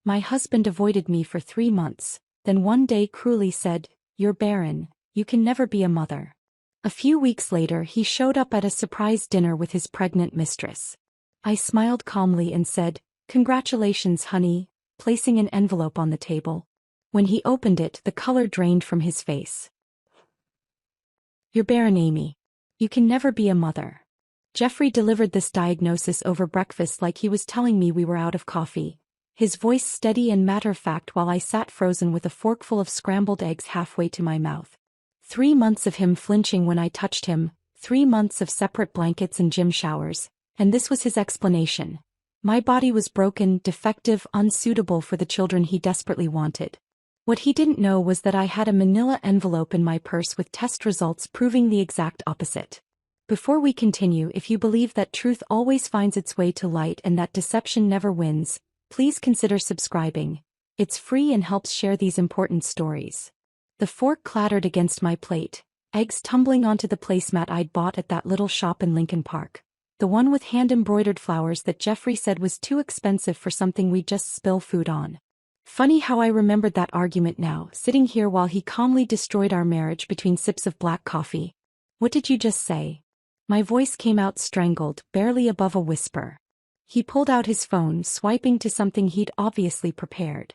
My husband avoided me for 3 months, then one day cruelly said, "You're barren, you can never be a mother." A few weeks later he showed up at a surprise dinner with his pregnant mistress. I smiled calmly and said, "Congratulations, honey," placing an envelope on the table. When he opened it, the color drained from his face. "You're barren, Amy. You can never be a mother." Jeffrey delivered this diagnosis over breakfast like he was telling me we were out of coffee, his voice steady and matter-of-fact while I sat frozen with a forkful of scrambled eggs halfway to my mouth. 3 months of him flinching when I touched him, 3 months of separate blankets and gym showers, and this was his explanation. My body was broken, defective, unsuitable for the children he desperately wanted. What he didn't know was that I had a manila envelope in my purse with test results proving the exact opposite. Before we continue, if you believe that truth always finds its way to light and that deception never wins, please consider subscribing. It's free and helps share these important stories. The fork clattered against my plate, eggs tumbling onto the placemat I'd bought at that little shop in Lincoln Park. The one with hand-embroidered flowers that Jeffrey said was too expensive for something we'd just spill food on. Funny how I remembered that argument now, sitting here while he calmly destroyed our marriage between sips of black coffee. "What did you just say?" My voice came out strangled, barely above a whisper. He pulled out his phone, swiping to something he'd obviously prepared.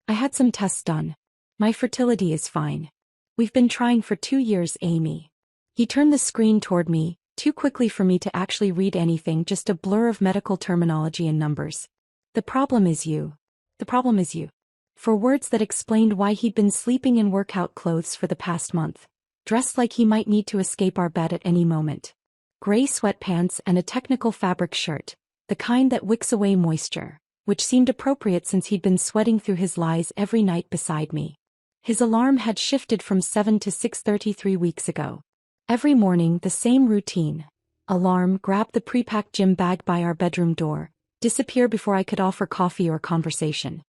"I had some tests done. My fertility is fine. We've been trying for 2 years, Amy." He turned the screen toward me, too quickly for me to actually read anything, just a blur of medical terminology and numbers. "The problem is you. The problem is you." For words that explained why he'd been sleeping in workout clothes for the past month, dressed like he might need to escape our bed at any moment. Gray sweatpants and a technical fabric shirt, the kind that wicks away moisture, which seemed appropriate since he'd been sweating through his lies every night beside me. His alarm had shifted from 7 to 6:30 3 weeks ago. Every morning, the same routine. Alarm, grab the pre-packed gym bag by our bedroom door, disappear before I could offer coffee or conversation.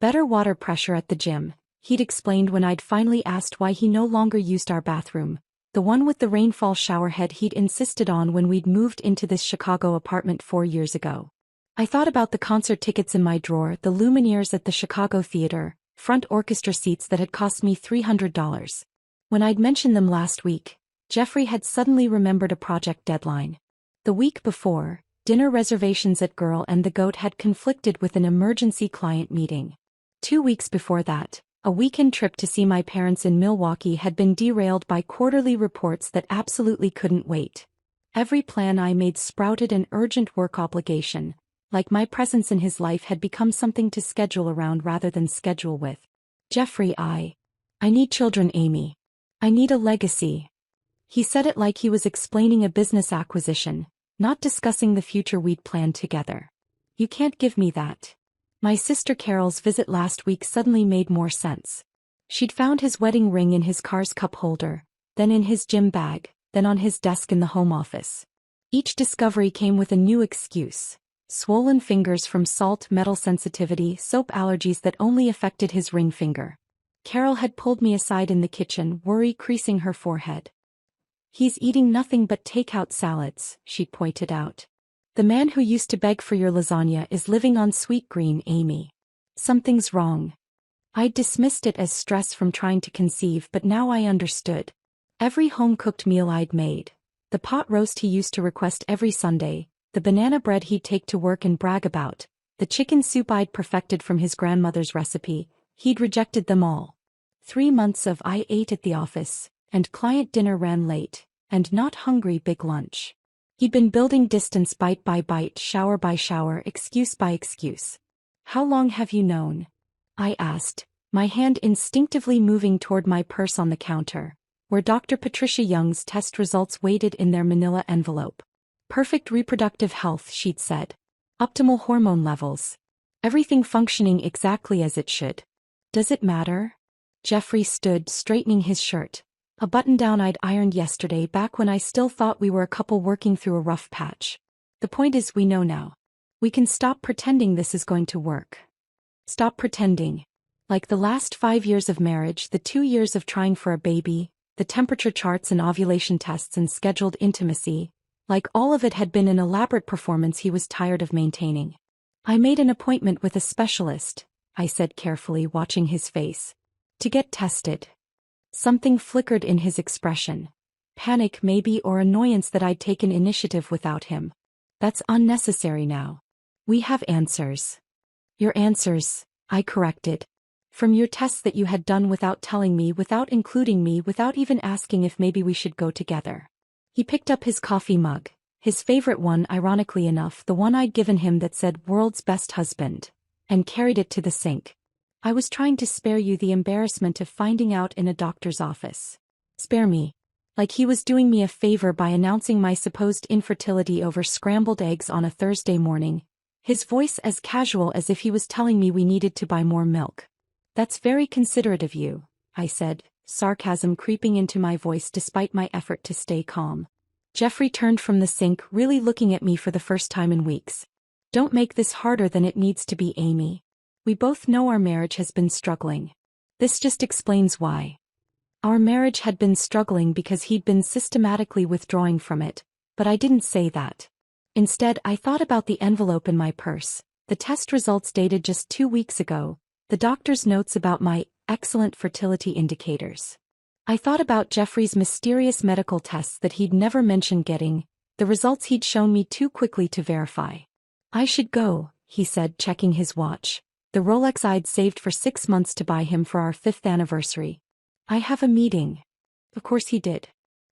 Better water pressure at the gym, he'd explained when I'd finally asked why he no longer used our bathroom, the one with the rainfall showerhead he'd insisted on when we'd moved into this Chicago apartment 4 years ago. I thought about the concert tickets in my drawer, the Lumineers at the Chicago Theater, front orchestra seats that had cost me $300. When I'd mentioned them last week, Jeffrey had suddenly remembered a project deadline. The week before, dinner reservations at Girl and the Goat had conflicted with an emergency client meeting. 2 weeks before that, a weekend trip to see my parents in Milwaukee had been derailed by quarterly reports that absolutely couldn't wait. Every plan I made sprouted an urgent work obligation, like my presence in his life had become something to schedule around rather than schedule with. "Jeffrey, I need children, Amy. I need a legacy." He said it like he was explaining a business acquisition, not discussing the future we'd planned together. "You can't give me that." My sister Carol's visit last week suddenly made more sense. She'd found his wedding ring in his car's cup holder, then in his gym bag, then on his desk in the home office. Each discovery came with a new excuse. Swollen fingers from salt, metal sensitivity, soap allergies that only affected his ring finger. Carol had pulled me aside in the kitchen, worry creasing her forehead. "He's eating nothing but takeout salads," she pointed out. "The man who used to beg for your lasagna is living on sweet green, Amy. Something's wrong." I'd dismissed it as stress from trying to conceive, but now I understood. Every home-cooked meal I'd made, the pot roast he used to request every Sunday, the banana bread he'd take to work and brag about, the chicken soup I'd perfected from his grandmother's recipe, he'd rejected them all. 3 months of I ate at the office, and client dinner ran late, and not hungry big lunch. He'd been building distance bite by bite, shower by shower, excuse by excuse. "How long have you known?" I asked, my hand instinctively moving toward my purse on the counter, where Dr. Patricia Young's test results waited in their manila envelope. "Perfect reproductive health," she'd said. "Optimal hormone levels. Everything functioning exactly as it should." "Does it matter?" Jeffrey stood, straightening his shirt, a button-down I'd ironed yesterday back when I still thought we were a couple working through a rough patch. "The point is, we know now. We can stop pretending this is going to work. Stop pretending. Like the last 5 years of marriage, the 2 years of trying for a baby, the temperature charts and ovulation tests and scheduled intimacy, like all of it had been an elaborate performance he was tired of maintaining. "I made an appointment with a specialist," I said carefully, watching his face. To get tested. Something flickered in his expression. Panic maybe, or annoyance that I'd taken initiative without him. That's unnecessary now. We have answers. Your answers, I corrected. From your tests that you had done without telling me, without including me, without even asking if maybe we should go together. He picked up his coffee mug, his favorite one, ironically enough, the one I'd given him that said "World's Best Husband," and carried it to the sink. I was trying to spare you the embarrassment of finding out in a doctor's office. Spare me. Like he was doing me a favor by announcing my supposed infertility over scrambled eggs on a Thursday morning, his voice as casual as if he was telling me we needed to buy more milk. That's very considerate of you, I said, sarcasm creeping into my voice despite my effort to stay calm. Jeffrey turned from the sink, really looking at me for the first time in weeks. Don't make this harder than it needs to be, Amy. We both know our marriage has been struggling. This just explains why. Our marriage had been struggling because he'd been systematically withdrawing from it, but I didn't say that. Instead, I thought about the envelope in my purse, the test results dated just 2 weeks ago, the doctor's notes about my excellent fertility indicators. I thought about Jeffrey's mysterious medical tests that he'd never mentioned getting, the results he'd shown me too quickly to verify. I should go, he said, checking his watch, the Rolex I'd saved for 6 months to buy him for our 5th anniversary. I have a meeting. Of course he did.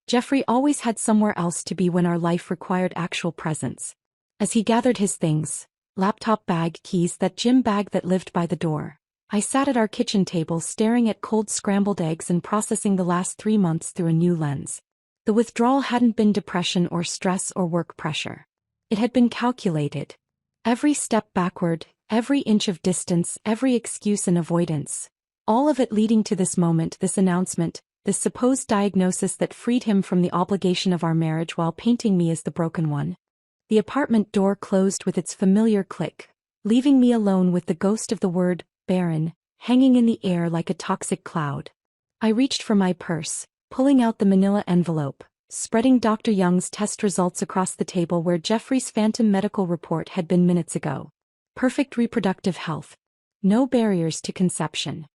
Jeffrey always had somewhere else to be when our life required actual presence. As he gathered his things, laptop bag, keys, that gym bag that lived by the door, I sat at our kitchen table staring at cold scrambled eggs and processing the last 3 months through a new lens. The withdrawal hadn't been depression or stress or work pressure. It had been calculated. Every step backward, every inch of distance, every excuse and avoidance. All of it leading to this moment, this announcement, this supposed diagnosis that freed him from the obligation of our marriage while painting me as the broken one. The apartment door closed with its familiar click, leaving me alone with the ghost of the word Barren hanging in the air like a toxic cloud. I reached for my purse, pulling out the manila envelope, spreading Dr. Young's test results across the table where Jeffrey's phantom medical report had been minutes ago. Perfect reproductive health. No barriers to conception.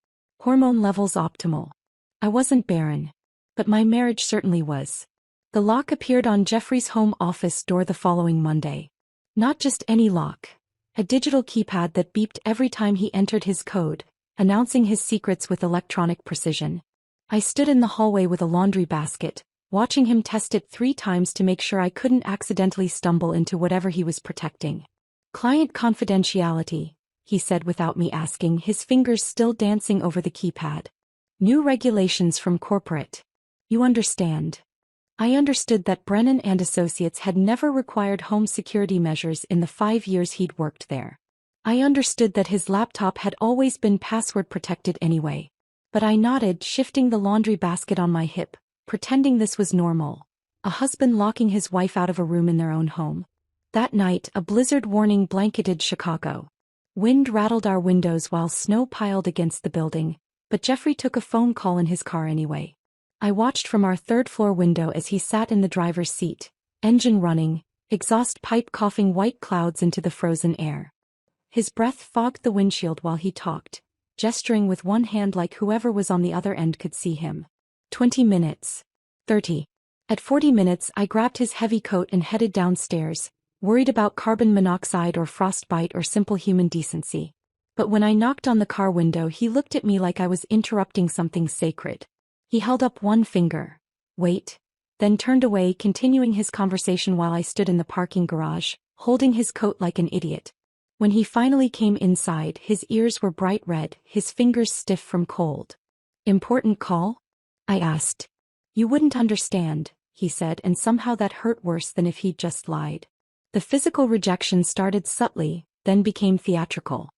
Hormone levels optimal. I wasn't barren. But my marriage certainly was. The lock appeared on Jeffrey's home office door the following Monday. Not just any lock. A digital keypad that beeped every time he entered his code, announcing his secrets with electronic precision. I stood in the hallway with a laundry basket, watching him test it 3 times to make sure I couldn't accidentally stumble into whatever he was protecting. Client confidentiality, he said without me asking, his fingers still dancing over the keypad. New regulations from corporate. You understand. I understood that Brennan and Associates had never required home security measures in the 5 years he'd worked there. I understood that his laptop had always been password protected anyway. But I nodded, shifting the laundry basket on my hip, pretending this was normal. A husband locking his wife out of a room in their own home. That night, a blizzard warning blanketed Chicago. Wind rattled our windows while snow piled against the building, but Jeffrey took a phone call in his car anyway. I watched from our 3rd-floor window as he sat in the driver's seat, engine running, exhaust pipe coughing white clouds into the frozen air. His breath fogged the windshield while he talked, gesturing with one hand like whoever was on the other end could see him. 20 minutes. 30. At 40 minutes, I grabbed his heavy coat and headed downstairs, worried about carbon monoxide or frostbite or simple human decency. But when I knocked on the car window, he looked at me like I was interrupting something sacred. He held up one finger. Wait. Then turned away, continuing his conversation while I stood in the parking garage, holding his coat like an idiot. When he finally came inside, his ears were bright red, his fingers stiff from cold. Important call? I asked. You wouldn't understand, he said, and somehow that hurt worse than if he'd just lied. The physical rejection started subtly, then became theatrical.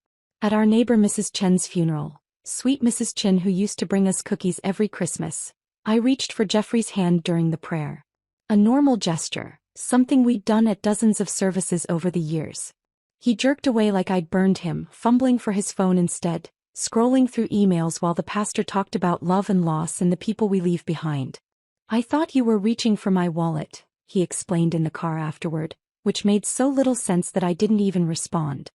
At our neighbor Mrs. Chen's funeral, sweet Mrs. Chen who used to bring us cookies every Christmas, I reached for Jeffrey's hand during the prayer. A normal gesture, something we'd done at dozens of services over the years. He jerked away like I'd burned him, fumbling for his phone instead, scrolling through emails while the pastor talked about love and loss and the people we leave behind. I thought you were reaching for my wallet, he explained in the car afterward, which made so little sense that I didn't even respond.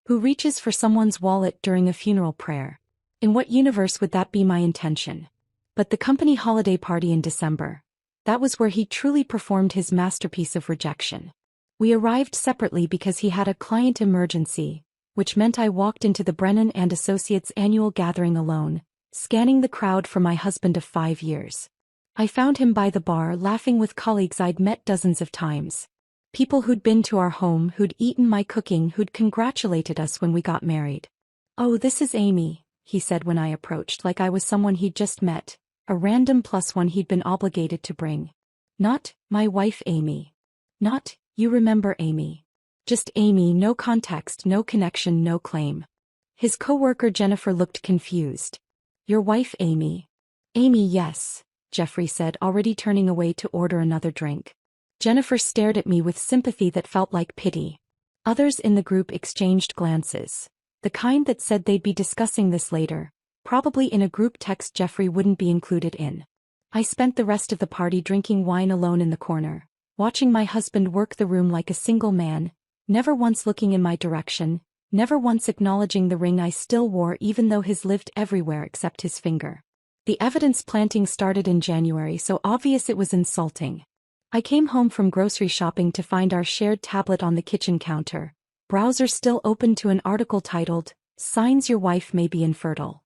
Who reaches for someone's wallet during a funeral prayer? In what universe would that be my intention? But the company holiday party in December. That was where he truly performed his masterpiece of rejection. We arrived separately because he had a client emergency, which meant I walked into the Brennan and Associates annual gathering alone, scanning the crowd for my husband of 5 years. I found him by the bar laughing with colleagues I'd met dozens of times. People who'd been to our home, who'd eaten my cooking, who'd congratulated us when we got married. "Oh, this is Amy," he said when I approached, like I was someone he'd just met, a random plus one he'd been obligated to bring. Not, "My wife Amy." Not, "You remember Amy." Just Amy, no context, no connection, no claim. His coworker Jennifer looked confused. "Your wife Amy?" "Amy, yes," Jeffrey said, already turning away to order another drink. Jennifer stared at me with sympathy that felt like pity. Others in the group exchanged glances. The kind that said they'd be discussing this later, probably in a group text Jeffrey wouldn't be included in. I spent the rest of the party drinking wine alone in the corner, watching my husband work the room like a single man, never once looking in my direction, never once acknowledging the ring I still wore even though his lived everywhere except his finger. The evidence planting started in January, so obvious it was insulting. I came home from grocery shopping to find our shared tablet on the kitchen counter, browser still open to an article titled, "Signs Your Wife May Be Infertile."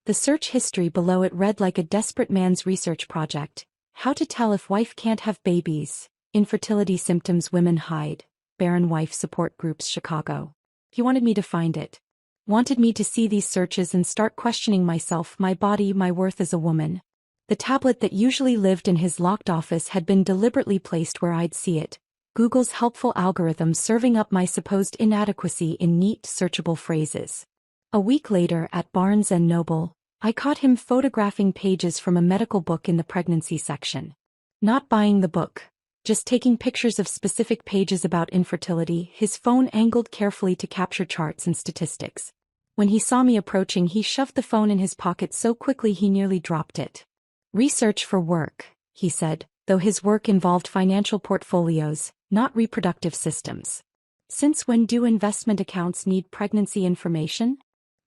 The search history below it read like a desperate man's research project: how to tell if wife can't have babies, infertility symptoms women hide, Barren wife support groups Chicago. He wanted me to find it. Wanted me to see these searches and start questioning myself, my body, my worth as a woman. The tablet that usually lived in his locked office had been deliberately placed where I'd see it, Google's helpful algorithm serving up my supposed inadequacy in neat, searchable phrases. A week later at Barnes & Noble, I caught him photographing pages from a medical book in the pregnancy section. Not buying the book, just taking pictures of specific pages about infertility, his phone angled carefully to capture charts and statistics. When he saw me approaching, he shoved the phone in his pocket so quickly he nearly dropped it. "Research for work," he said, though his work involved financial portfolios, not reproductive systems. "Since when do investment accounts need pregnancy information?"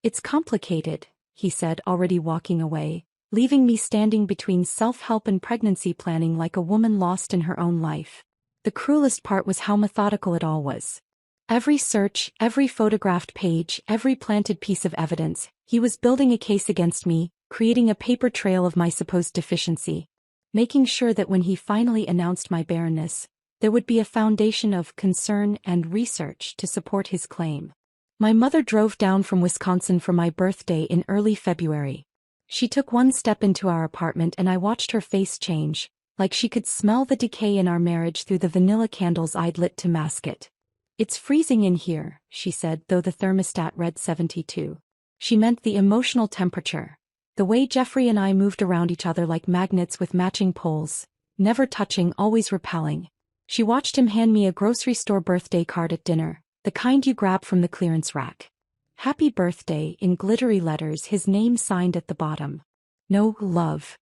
"It's complicated," he said, already walking away, leaving me standing between self-help and pregnancy planning like a woman lost in her own life. The cruelest part was how methodical it all was. Every search, every photographed page, every planted piece of evidence, he was building a case against me, creating a paper trail of my supposed deficiency, making sure that when he finally announced my barrenness, there would be a foundation of concern and research to support his claim. My mother drove down from Wisconsin for my birthday in early February. She took one step into our apartment and I watched her face change, like she could smell the decay in our marriage through the vanilla candles I'd lit to mask it. "It's freezing in here," she said, though the thermostat read 72. She meant the emotional temperature. The way Jeffrey and I moved around each other like magnets with matching poles, never touching, always repelling. She watched him hand me a grocery store birthday card at dinner, the kind you grab from the clearance rack. "Happy birthday" in glittery letters, his name signed at the bottom. No love.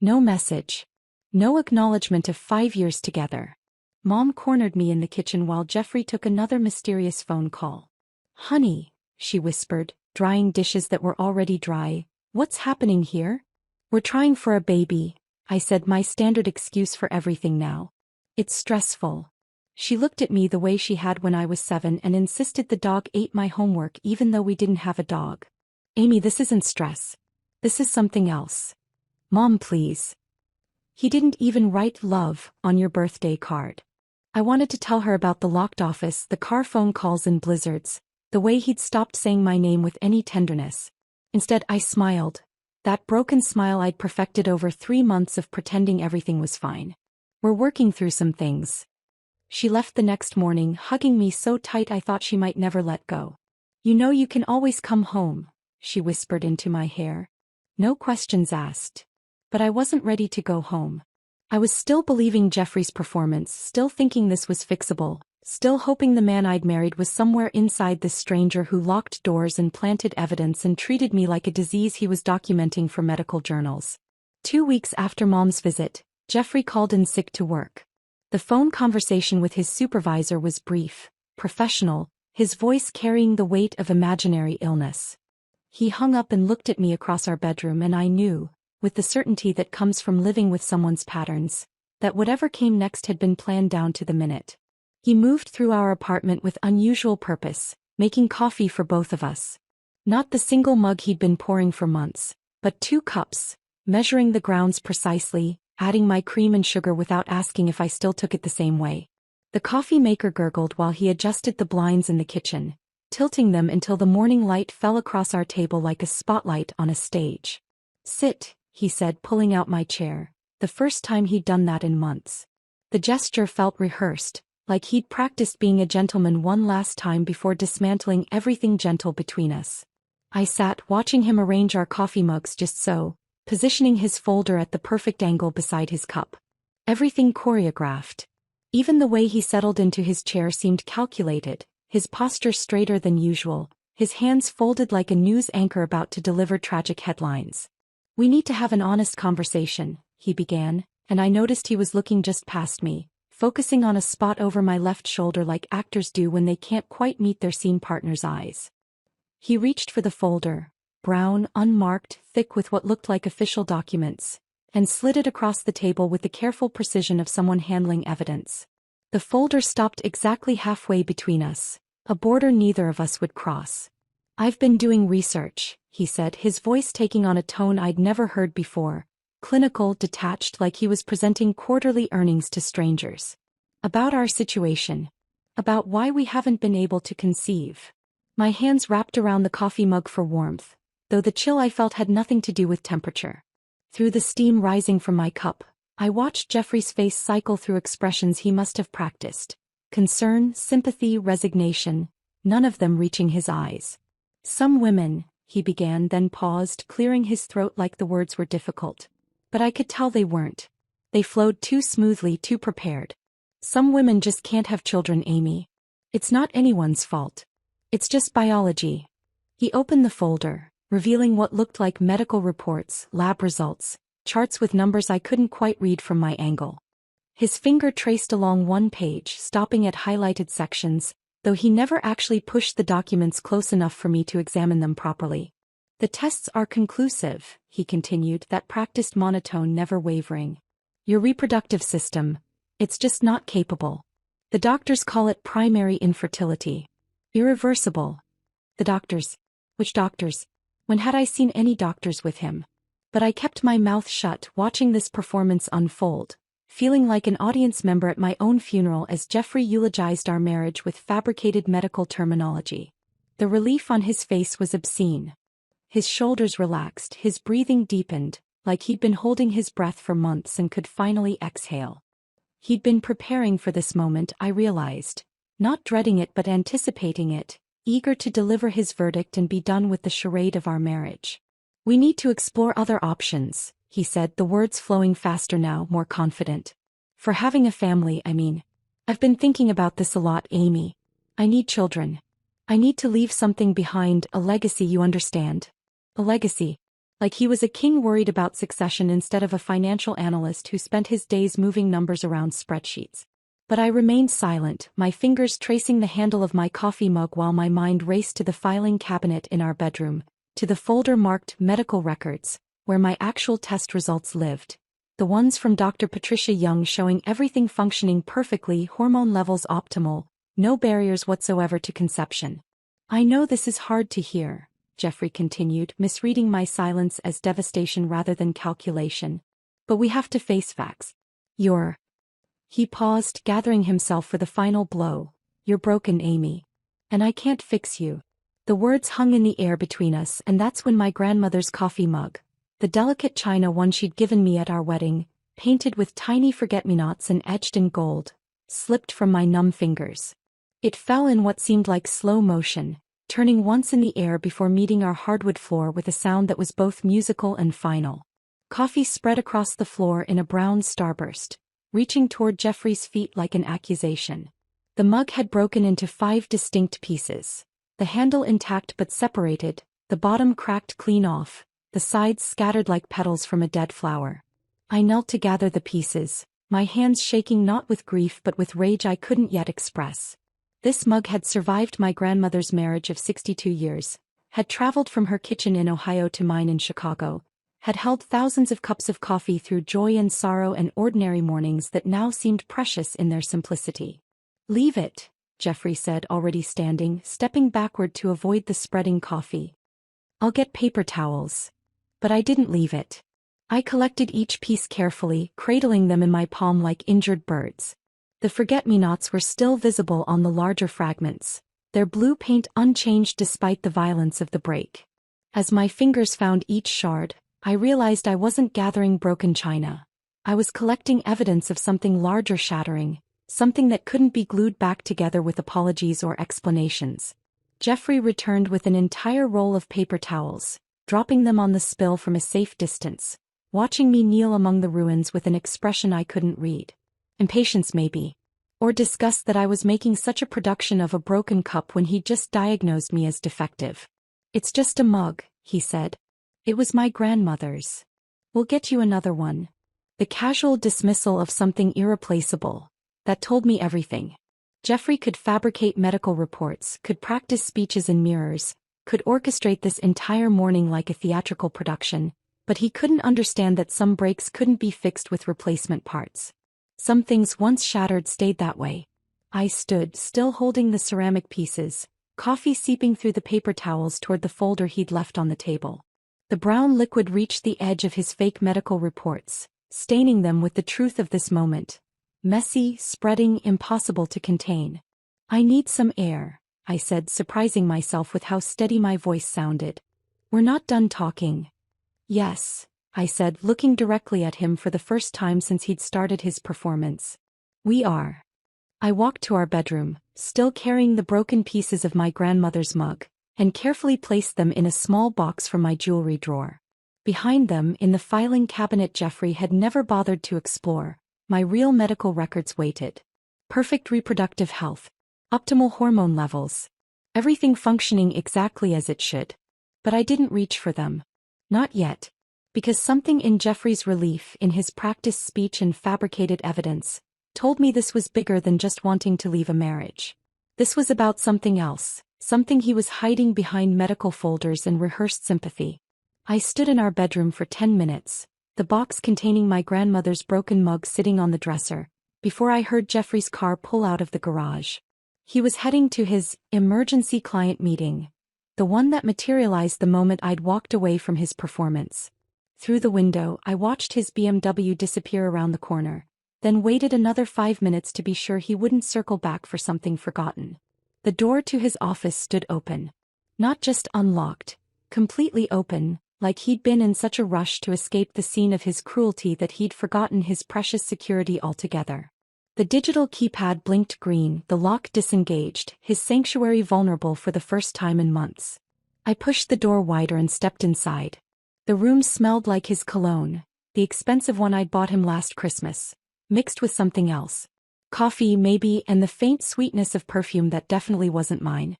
No message. No acknowledgement of 5 years together. Mom cornered me in the kitchen while Jeffrey took another mysterious phone call. "Honey," she whispered, drying dishes that were already dry, "what's happening here?" "We're trying for a baby," I said, my standard excuse for everything now. "It's stressful." She looked at me the way she had when I was 7 and insisted the dog ate my homework even though we didn't have a dog. "Amy, this isn't stress. This is something else. Mom, please. He didn't even write love on your birthday card." I wanted to tell her about the locked office, the car phone calls and blizzards, the way he'd stopped saying my name with any tenderness. Instead, I smiled. That broken smile I'd perfected over 3 months of pretending everything was fine. "We're working through some things." She left the next morning, hugging me so tight I thought she might never let go. "You know you can always come home," she whispered into my hair. No questions asked. But I wasn't ready to go home. I was still believing Jeffrey's performance, still thinking this was fixable, still hoping the man I'd married was somewhere inside this stranger who locked doors and planted evidence and treated me like a disease he was documenting for medical journals. 2 weeks after Mom's visit, Jeffrey called in sick to work. The phone conversation with his supervisor was brief, professional, his voice carrying the weight of imaginary illness. He hung up and looked at me across our bedroom, and I knew, with the certainty that comes from living with someone's patterns, that whatever came next had been planned down to the minute. He moved through our apartment with unusual purpose, making coffee for both of us. Not the single mug he'd been pouring for months, but 2 cups, measuring the grounds precisely, adding my cream and sugar without asking if I still took it the same way. The coffee maker gurgled while he adjusted the blinds in the kitchen, tilting them until the morning light fell across our table like a spotlight on a stage. "Sit," he said, pulling out my chair, the first time he'd done that in months. The gesture felt rehearsed, like he'd practiced being a gentleman one last time before dismantling everything gentle between us. I sat watching him arrange our coffee mugs just so, positioning his folder at the perfect angle beside his cup. Everything choreographed. Even the way he settled into his chair seemed calculated, his posture straighter than usual, his hands folded like a news anchor about to deliver tragic headlines. "We need to have an honest conversation," he began, and I noticed he was looking just past me, focusing on a spot over my left shoulder like actors do when they can't quite meet their scene partner's eyes. He reached for the folder, brown, unmarked, thick with what looked like official documents, and slid it across the table with the careful precision of someone handling evidence. The folder stopped exactly halfway between us, a border neither of us would cross. "I've been doing research," he said, his voice taking on a tone I'd never heard before, clinical, detached, like he was presenting quarterly earnings to strangers. "About our situation. About why we haven't been able to conceive." My hands wrapped around the coffee mug for warmth, though the chill I felt had nothing to do with temperature. Through the steam rising from my cup, I watched Jeffrey's face cycle through expressions he must have practiced. Concern, sympathy, resignation, none of them reaching his eyes. "Some women," he began, then paused, clearing his throat like the words were difficult. But I could tell they weren't. They flowed too smoothly, too prepared. "Some women just can't have children, Amy. It's not anyone's fault. It's just biology." He opened the folder, revealing what looked like medical reports, lab results, charts with numbers I couldn't quite read from my angle. His finger traced along one page, stopping at highlighted sections, though he never actually pushed the documents close enough for me to examine them properly. "The tests are conclusive," he continued, that practiced monotone never wavering. "Your reproductive system, it's just not capable. The doctors call it primary infertility. Irreversible." The doctors. Which doctors? When had I seen any doctors with him? But I kept my mouth shut, watching this performance unfold, feeling like an audience member at my own funeral as Jeffrey eulogized our marriage with fabricated medical terminology. The relief on his face was obscene. His shoulders relaxed, his breathing deepened, like he'd been holding his breath for months and could finally exhale. He'd been preparing for this moment, I realized. Not dreading it but anticipating it, eager to deliver his verdict and be done with the charade of our marriage. "We need to explore other options," he said, the words flowing faster now, more confident. "For having a family, I mean. I've been thinking about this a lot, Amy. I need children. I need to leave something behind, a legacy, you understand. A legacy." Like he was a king worried about succession instead of a financial analyst who spent his days moving numbers around spreadsheets. But I remained silent, my fingers tracing the handle of my coffee mug while my mind raced to the filing cabinet in our bedroom, to the folder marked medical records, where my actual test results lived. The ones from Dr. Patricia Young showing everything functioning perfectly, hormone levels optimal, no barriers whatsoever to conception. "I know this is hard to hear," Jeffrey continued, misreading my silence as devastation rather than calculation. "But we have to face facts. You're..." He paused, gathering himself for the final blow. "You're broken, Amy. And I can't fix you." The words hung in the air between us, and that's when my grandmother's coffee mug, the delicate china one she'd given me at our wedding, painted with tiny forget-me-nots and etched in gold, slipped from my numb fingers. It fell in what seemed like slow motion, turning once in the air before meeting our hardwood floor with a sound that was both musical and final. Coffee spread across the floor in a brown starburst, reaching toward Jeffrey's feet like an accusation. The mug had broken into 5 distinct pieces, the handle intact but separated, the bottom cracked clean off, the sides scattered like petals from a dead flower. I knelt to gather the pieces, my hands shaking not with grief but with rage I couldn't yet express. This mug had survived my grandmother's marriage of 62 years, had traveled from her kitchen in Ohio to mine in Chicago, had held thousands of cups of coffee through joy and sorrow and ordinary mornings that now seemed precious in their simplicity. "Leave it," Jeffrey said, already standing, stepping backward to avoid the spreading coffee. "I'll get paper towels." But I didn't leave it. I collected each piece carefully, cradling them in my palm like injured birds. The forget-me-nots were still visible on the larger fragments, their blue paint unchanged despite the violence of the break. As my fingers found each shard, I realized I wasn't gathering broken china. I was collecting evidence of something larger shattering, something that couldn't be glued back together with apologies or explanations. Jeffrey returned with an entire roll of paper towels, dropping them on the spill from a safe distance, watching me kneel among the ruins with an expression I couldn't read. Impatience maybe. Or disgust that I was making such a production of a broken cup when he'd just diagnosed me as defective. "It's just a mug," he said. "It was my grandmother's. We'll get you another one." The casual dismissal of something irreplaceable. That told me everything. Jeffrey could fabricate medical reports, could practice speeches in mirrors, could orchestrate this entire morning like a theatrical production, but he couldn't understand that some breaks couldn't be fixed with replacement parts. Some things once shattered stayed that way. I stood, still holding the ceramic pieces, coffee seeping through the paper towels toward the folder he'd left on the table. The brown liquid reached the edge of his fake medical reports, staining them with the truth of this moment. Messy, spreading, impossible to contain. "I need some air," I said, surprising myself with how steady my voice sounded. "We're not done talking." "Yes," I said, looking directly at him for the first time since he'd started his performance. "We are." I walked to our bedroom, still carrying the broken pieces of my grandmother's mug, and carefully placed them in a small box from my jewelry drawer. Behind them, in the filing cabinet Jeffrey had never bothered to explore, my real medical records waited. Perfect reproductive health. Optimal hormone levels. Everything functioning exactly as it should. But I didn't reach for them. Not yet. Because something in Jeffrey's relief, in his practiced speech and fabricated evidence, told me this was bigger than just wanting to leave a marriage. This was about something else, something he was hiding behind medical folders and rehearsed sympathy. I stood in our bedroom for 10 minutes, the box containing my grandmother's broken mug sitting on the dresser, before I heard Jeffrey's car pull out of the garage. He was heading to his emergency client meeting, the one that materialized the moment I'd walked away from his performance. Through the window, I watched his BMW disappear around the corner, then waited another 5 minutes to be sure he wouldn't circle back for something forgotten. The door to his office stood open. Not just unlocked, completely open, like he'd been in such a rush to escape the scene of his cruelty that he'd forgotten his precious security altogether. The digital keypad blinked green, the lock disengaged, his sanctuary vulnerable for the first time in months. I pushed the door wider and stepped inside. The room smelled like his cologne, the expensive one I'd bought him last Christmas, mixed with something else. Coffee, maybe, and the faint sweetness of perfume that definitely wasn't mine.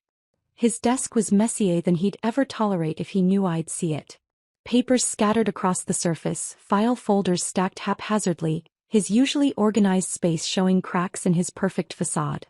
His desk was messier than he'd ever tolerate if he knew I'd see it. Papers scattered across the surface, file folders stacked haphazardly, his usually organized space showing cracks in his perfect facade.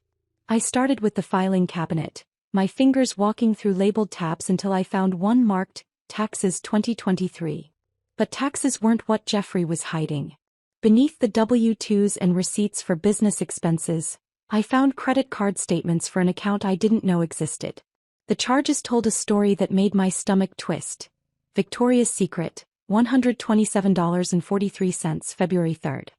I started with the filing cabinet, my fingers walking through labeled tabs until I found one marked, Taxes 2023. But taxes weren't what Jeffrey was hiding. Beneath the W-2s and receipts for business expenses, I found credit card statements for an account I didn't know existed. The charges told a story that made my stomach twist. Victoria's Secret, $127.43, February 3rd.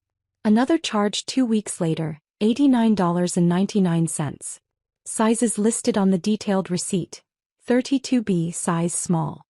Another charge 2 weeks later, $89.99. Sizes listed on the detailed receipt, 32B size small.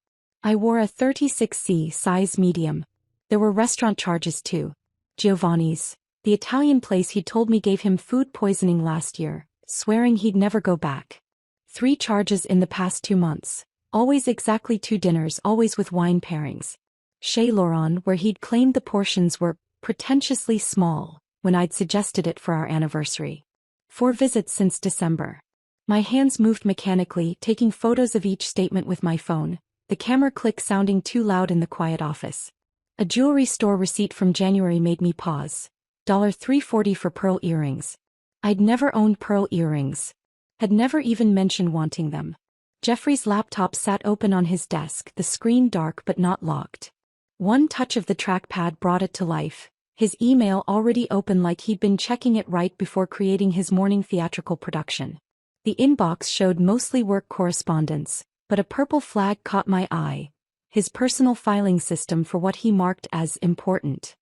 I wore a 36C size medium. There were restaurant charges too. Giovanni's, the Italian place he'd told me gave him food poisoning last year, swearing he'd never go back. 3 charges in the past 2 months, always exactly 2 dinners, always with wine pairings. Chez Laurent, where he'd claimed the portions were pretentiously small, when I'd suggested it for our anniversary. 4 visits since December. My hands moved mechanically, taking photos of each statement with my phone, the camera click sounding too loud in the quiet office. A jewelry store receipt from January made me pause. $3.40 for pearl earrings. I'd never owned pearl earrings. had never even mentioned wanting them. Jeffrey's laptop sat open on his desk, the screen dark but not locked. One touch of the trackpad brought it to life, his email already open like he'd been checking it right before creating his morning theatrical production. The inbox showed mostly work correspondence, but a purple flag caught my eye, his personal filing system for what he marked as important.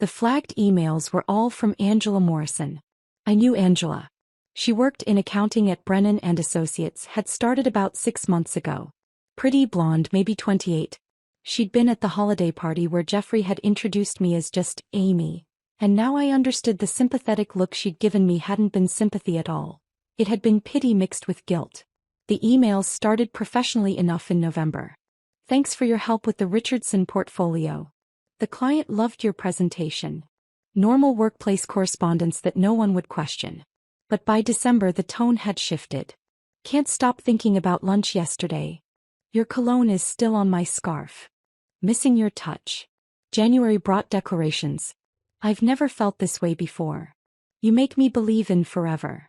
The flagged emails were all from Angela Morrison. I knew Angela. She worked in accounting at Barren and Associates, had started about 6 months ago. Pretty blonde, maybe 28. She'd been at the holiday party where Jeffrey had introduced me as just Amy, and now I understood the sympathetic look she'd given me hadn't been sympathy at all. It had been pity mixed with guilt. The emails started professionally enough in November. Thanks for your help with the Richardson portfolio. The client loved your presentation. Normal workplace correspondence that no one would question. But by December the tone had shifted. Can't stop thinking about lunch yesterday. Your cologne is still on my scarf. Missing your touch. January brought declarations. I've never felt this way before. You make me believe in forever.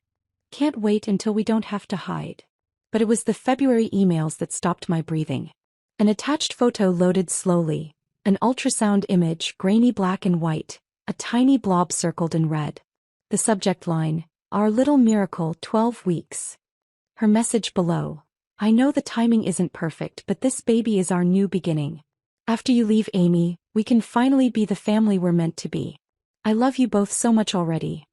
Can't wait until we don't have to hide. But it was the February emails that stopped my breathing. An attached photo loaded slowly. An ultrasound image, grainy black and white, a tiny blob circled in red. The subject line, Our little miracle, 12 weeks. Her message below, I know the timing isn't perfect, but this baby is our new beginning. After you leave Amy, we can finally be the family we're meant to be. I love you both so much already.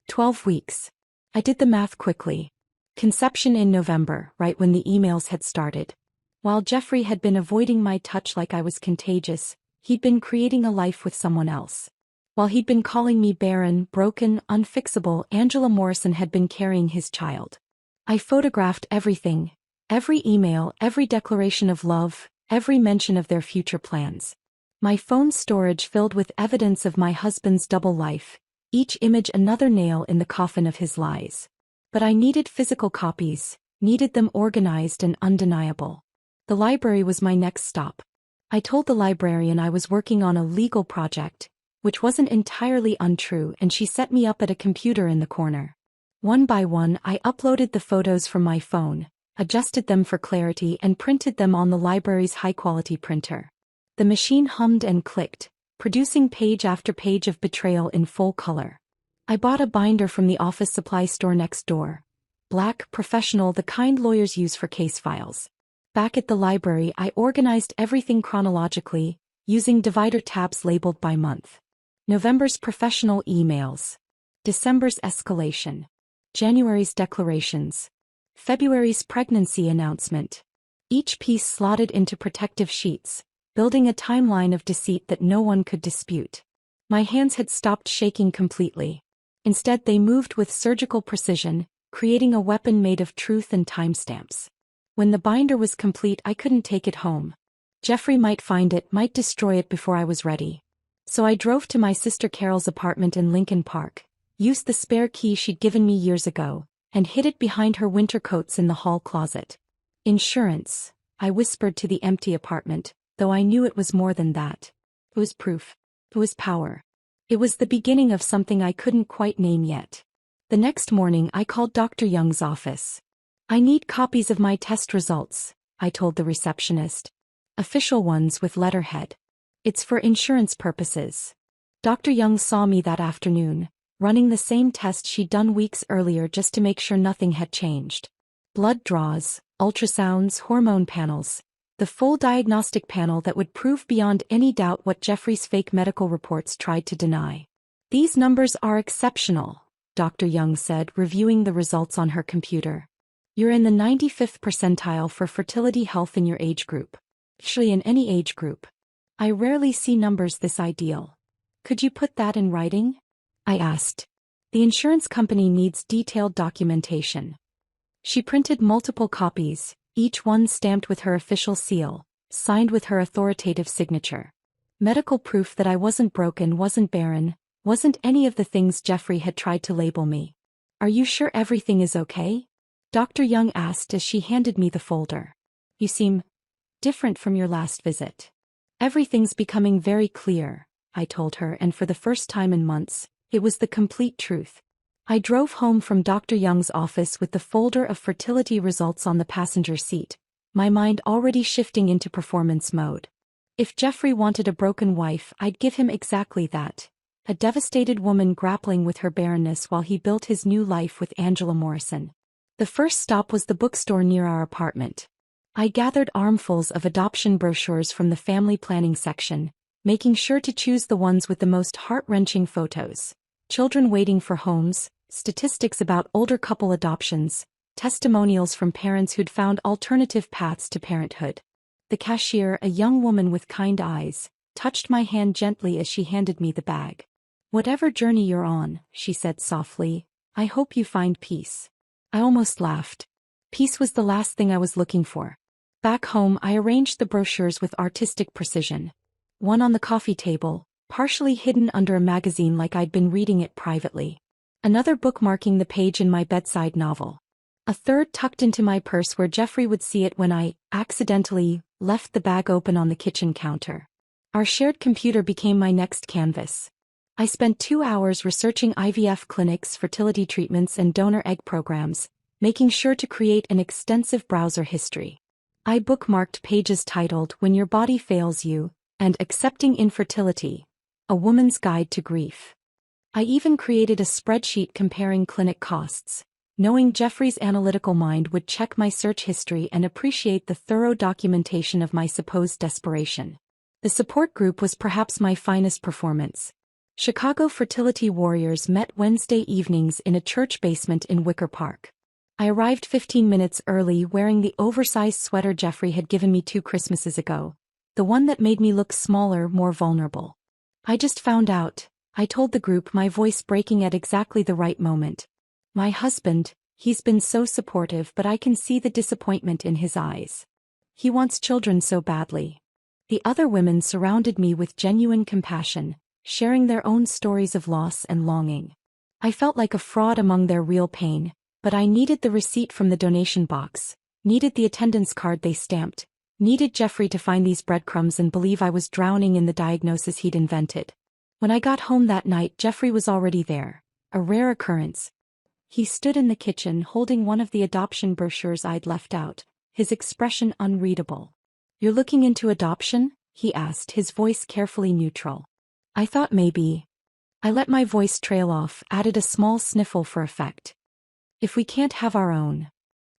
12 weeks. I did the math quickly. Conception in November, right when the emails had started. While Jeffrey had been avoiding my touch like I was contagious, he'd been creating a life with someone else. While he'd been calling me barren, broken, unfixable, Angela Morrison had been carrying his child. I photographed everything, every email, every declaration of love, every mention of their future plans. My phone storage filled with evidence of my husband's double life, each image another nail in the coffin of his lies. But I needed physical copies, needed them organized and undeniable. The library was my next stop. I told the librarian I was working on a legal project, which wasn't entirely untrue, and she set me up at a computer in the corner. One by one I uploaded the photos from my phone, adjusted them for clarity and printed them on the library's high-quality printer. The machine hummed and clicked, producing page after page of betrayal in full color. I bought a binder from the office supply store next door. Black, professional, the kind lawyers use for case files. Back at the library I organized everything chronologically, using divider tabs labeled by month. November's professional emails. December's escalation. January's declarations. February's pregnancy announcement. Each piece slotted into protective sheets, building a timeline of deceit that no one could dispute. My hands had stopped shaking completely. Instead they moved with surgical precision, creating a weapon made of truth and timestamps. When the binder was complete I couldn't take it home. Jeffrey might find it, might destroy it before I was ready. So I drove to my sister Carol's apartment in Lincoln Park, used the spare key she'd given me years ago, and hid it behind her winter coats in the hall closet. Insurance, I whispered to the empty apartment, though I knew it was more than that. It was proof. It was power. It was the beginning of something I couldn't quite name yet. The next morning I called Dr. Young's office. I need copies of my test results, I told the receptionist. Official ones with letterhead. It's for insurance purposes. Dr. Young saw me that afternoon, running the same test she'd done weeks earlier just to make sure nothing had changed. Blood draws, ultrasounds, hormone panels. The full diagnostic panel that would prove beyond any doubt what Jeffrey's fake medical reports tried to deny. These numbers are exceptional, Dr. Young said, reviewing the results on her computer. You're in the 95th percentile for fertility health in your age group. Actually in any age group. I rarely see numbers this ideal. Could you put that in writing? I asked. The insurance company needs detailed documentation. She printed multiple copies, each one stamped with her official seal, signed with her authoritative signature. Medical proof that I wasn't broken, wasn't barren, wasn't any of the things Jeffrey had tried to label me. Are you sure everything is okay? Dr. Young asked as she handed me the folder. You seem different from your last visit. Everything's becoming very clear, I told her, and for the first time in months, it was the complete truth. I drove home from Dr. Young's office with the folder of fertility results on the passenger seat, my mind already shifting into performance mode. If Jeffrey wanted a broken wife, I'd give him exactly that. A devastated woman grappling with her barrenness while he built his new life with Angela Morrison. The first stop was the bookstore near our apartment. I gathered armfuls of adoption brochures from the family planning section, making sure to choose the ones with the most heart-wrenching photos. Children waiting for homes, statistics about older couple adoptions, testimonials from parents who'd found alternative paths to parenthood. The cashier, a young woman with kind eyes, touched my hand gently as she handed me the bag. "Whatever journey you're on," she said softly, "I hope you find peace." I almost laughed. Peace was the last thing I was looking for. Back home, I arranged the brochures with artistic precision. One on the coffee table, partially hidden under a magazine like I'd been reading it privately. Another bookmarking the page in my bedside novel. A third tucked into my purse where Jeffrey would see it when I, accidentally, left the bag open on the kitchen counter. Our shared computer became my next canvas. I spent 2 hours researching IVF clinics, fertility treatments, and donor egg programs, making sure to create an extensive browser history. I bookmarked pages titled "When Your Body Fails You" and "Accepting Infertility: A Woman's Guide to Grief." I even created a spreadsheet comparing clinic costs, knowing Jeffrey's analytical mind would check my search history and appreciate the thorough documentation of my supposed desperation. The support group was perhaps my finest performance. Chicago fertility warriors met Wednesday evenings in a church basement in Wicker Park. I arrived 15 minutes early wearing the oversized sweater Jeffrey had given me 2 Christmases ago, the one that made me look smaller, more vulnerable. "I just found out," I told the group, my voice breaking at exactly the right moment. "My husband, he's been so supportive, but I can see the disappointment in his eyes. He wants children so badly." The other women surrounded me with genuine compassion, sharing their own stories of loss and longing. I felt like a fraud among their real pain, but I needed the receipt from the donation box, needed the attendance card they stamped, needed Jeffrey to find these breadcrumbs and believe I was drowning in the diagnosis he'd invented. When I got home that night, Jeffrey was already there, a rare occurrence. He stood in the kitchen holding one of the adoption brochures I'd left out, his expression unreadable. "You're looking into adoption?" he asked, his voice carefully neutral. I thought maybe. I let my voice trail off, added a small sniffle for effect. "If we can't have our own."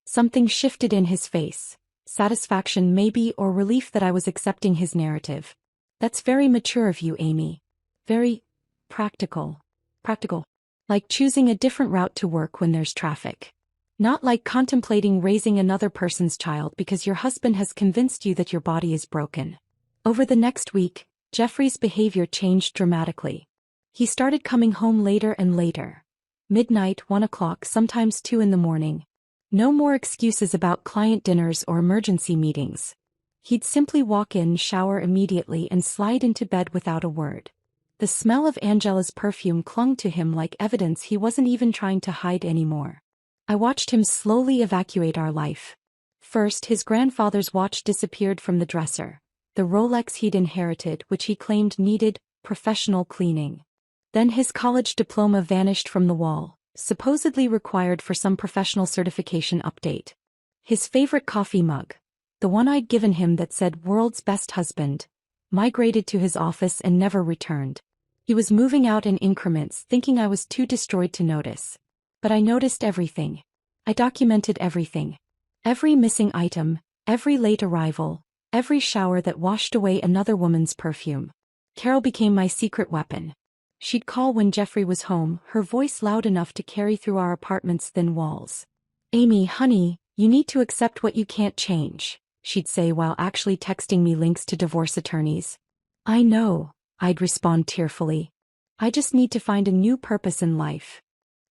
Something shifted in his face. Satisfaction maybe, or relief that I was accepting his narrative. "That's very mature of you, Amy. Very practical." Practical. Like choosing a different route to work when there's traffic. Not like contemplating raising another person's child because your husband has convinced you that your body is broken. Over the next week, Jeffrey's behavior changed dramatically. He started coming home later and later. Midnight, 1 o'clock, sometimes 2 in the morning. No more excuses about client dinners or emergency meetings. He'd simply walk in, shower immediately, and slide into bed without a word. The smell of Angela's perfume clung to him like evidence he wasn't even trying to hide anymore. I watched him slowly evacuate our life. First, his grandfather's watch disappeared from the dresser, the Rolex he'd inherited, which he claimed needed professional cleaning. Then his college diploma vanished from the wall, supposedly required for some professional certification update. His favorite coffee mug, the one I'd given him that said "World's Best Husband," migrated to his office and never returned. He was moving out in increments, thinking I was too destroyed to notice. But I noticed everything. I documented everything. Every missing item, every late arrival, every shower that washed away another woman's perfume. Carol became my secret weapon. She'd call when Jeffrey was home, her voice loud enough to carry through our apartment's thin walls. "Amy, honey, you need to accept what you can't change," she'd say while actually texting me links to divorce attorneys. "I know," I'd respond tearfully. "I just need to find a new purpose in life."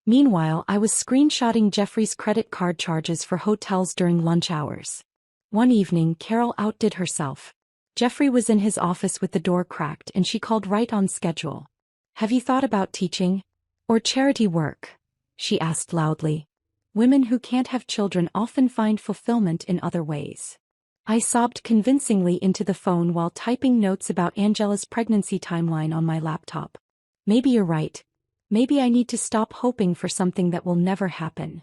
Meanwhile, I was screenshotting Jeffrey's credit card charges for hotels during lunch hours. One evening, Carol outdid herself. Jeffrey was in his office with the door cracked and she called right on schedule. "Have you thought about teaching? Or charity work?" she asked loudly. Women who can't have children often find fulfillment in other ways. I sobbed convincingly into the phone while typing notes about Angela's pregnancy timeline on my laptop. "Maybe you're right. Maybe I need to stop hoping for something that will never happen.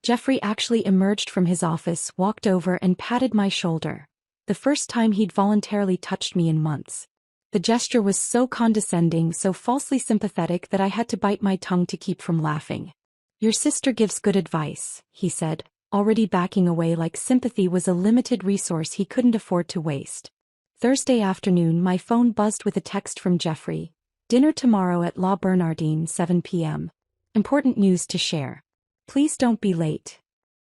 Jeffrey actually emerged from his office, walked over and patted my shoulder. The first time he'd voluntarily touched me in months. The gesture was so condescending, so falsely sympathetic that I had to bite my tongue to keep from laughing. "Your sister gives good advice," he said, already backing away like sympathy was a limited resource he couldn't afford to waste. Thursday afternoon, my phone buzzed with a text from Jeffrey. "Dinner tomorrow at La Bernardine, 7 p.m. Important news to share. Please don't be late."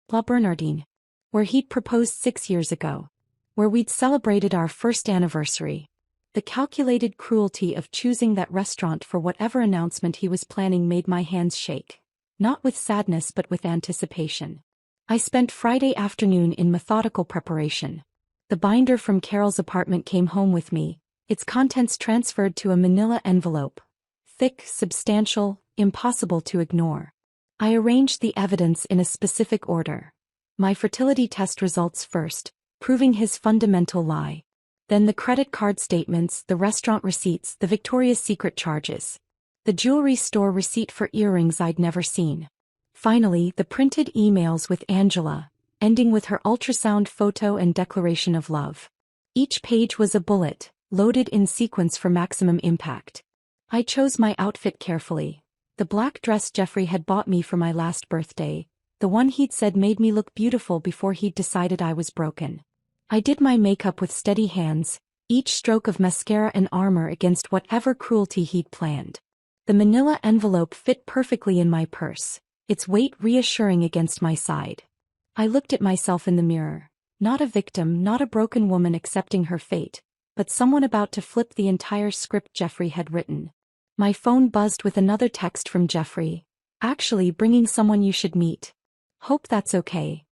La Bernardine. Where he'd proposed 6 years ago. Where we'd celebrated our first anniversary. The calculated cruelty of choosing that restaurant for whatever announcement he was planning made my hands shake. Not with sadness but with anticipation. I spent Friday afternoon in methodical preparation. The binder from Carol's apartment came home with me, its contents transferred to a manila envelope. Thick, substantial, impossible to ignore. I arranged the evidence in a specific order. My fertility test results first, proving his fundamental lie. Then the credit card statements, the restaurant receipts, the Victoria's Secret charges. The jewelry store receipt for earrings I'd never seen. Finally, the printed emails with Angela, ending with her ultrasound photo and declaration of love. Each page was a bullet, loaded in sequence for maximum impact. I chose my outfit carefully. The black dress Jeffrey had bought me for my last birthday, the one he'd said made me look beautiful before he'd decided I was broken. I did my makeup with steady hands, each stroke of mascara and armor against whatever cruelty he'd planned. The manila envelope fit perfectly in my purse, its weight reassuring against my side. I looked at myself in the mirror, not a victim, not a broken woman accepting her fate, but someone about to flip the entire script Jeffrey had written. My phone buzzed with another text from Jeffrey. "Actually bringing someone you should meet. Hope that's okay.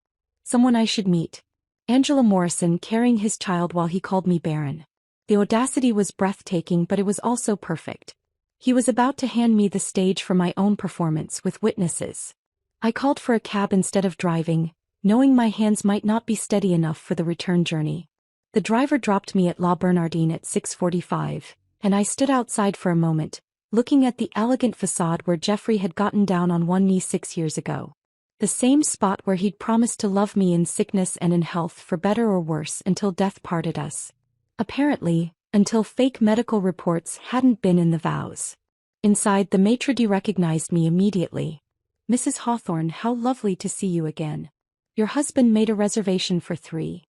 Someone I should meet. Angela Morrison carrying his child while he called me Barren." The audacity was breathtaking, but it was also perfect. He was about to hand me the stage for my own performance with witnesses. I called for a cab instead of driving, knowing my hands might not be steady enough for the return journey. The driver dropped me at La Bernardine at 6:45, and I stood outside for a moment, looking at the elegant facade where Jeffrey had gotten down on one knee 6 years ago. The same spot where he'd promised to love me in sickness and in health, for better or worse, until death parted us. Apparently, until fake medical reports hadn't been in the vows. Inside, the maitre d' recognized me immediately. "Mrs. Hawthorne, how lovely to see you again. Your husband made a reservation for 3.